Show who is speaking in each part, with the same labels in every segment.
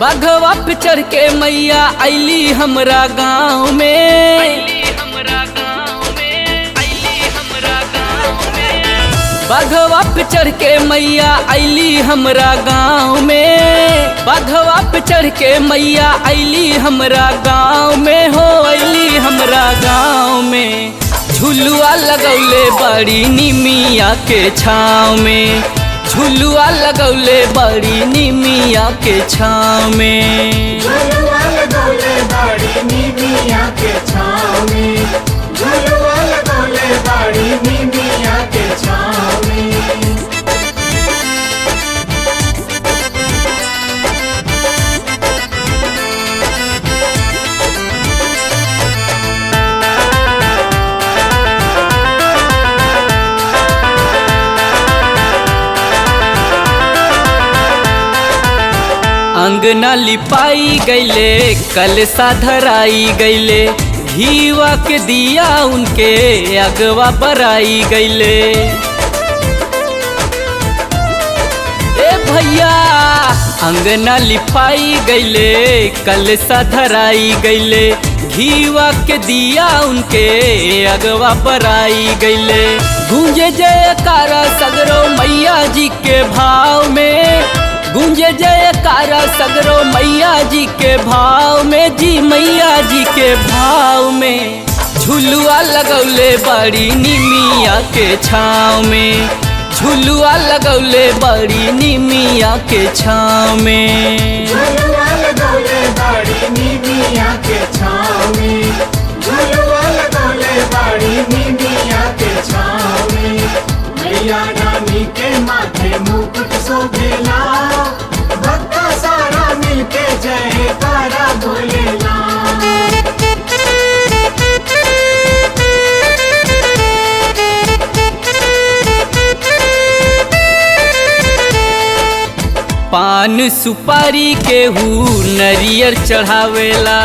Speaker 1: बाघवा पे चढ़ के मैया अली हमरा गाँव में। बाघवा पे चढ़ के मैया अली हमरा गाँव में। बाघवा पे चढ़ के मैया अली हमरा गाँव में हो अली हमरा गाँव में। झुलुआ लगौले बड़ी निमिया के छाँव में। झुलुआ लगौले बड़ी निमिया के छाँव में।
Speaker 2: झुलुआ लगौले बड़ी निमिया के छाँव में। झुलुआ लगौले बड़ी निमिया के छाँव में।
Speaker 1: अंगना लिपाई गईले कलसा धराई गईले। घीवा के दिया उनके अगवा बराई गईले। ए भैया अंगना लिपाई गईले कलसा धराई गईले। घीवा के दिया उनके अगवा बराई गईले। गूंजे जयकारा सगरो मैया जी के भाव में। गूंजे जयकारा सगरो मैया जी के भाव में। जी मैया जी के भाव में। झुलुआ लगौले बड़ी निमिया के छाँव में। झुलुआ लगौले बड़ी निमिया के छाँव में।
Speaker 2: झुलुआ लगौले बड़ी निमिया के छाँव में। झुलुआ लगौले बड़ी निमिया के छाँव में। मैया रानी के माथे मुकुट शोभेला। भक्ता सारा मिलके जयकारा बोलेला।
Speaker 1: पान सुपारी के हु नरियर चढ़ावेला।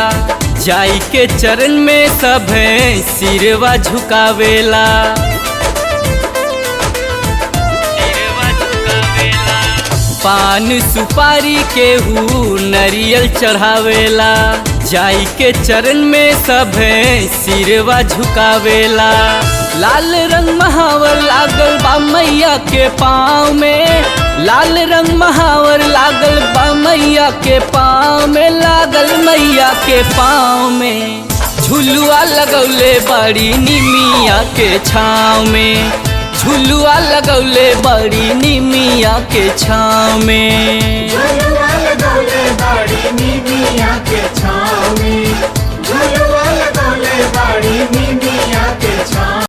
Speaker 1: जाई के चरण में सब सिरवा झुकावेला। पान सुपारी के हु नरियल चढ़ावेला। जाई के चरण में सब सिरवा झुकावेला। लाल रंग महावर लागल बा मैया के पाँव में। लाल रंग महावर लागल बा मैया के पाँव में। लागल मैया के पाँव में। झुलुआ लगौले बड़ी निमिया के छाँव में। झुलुआ लगौले बड़ी निमिया के छाँव में।
Speaker 2: झुलुआ लगौले बड़ी निमिया के छाँव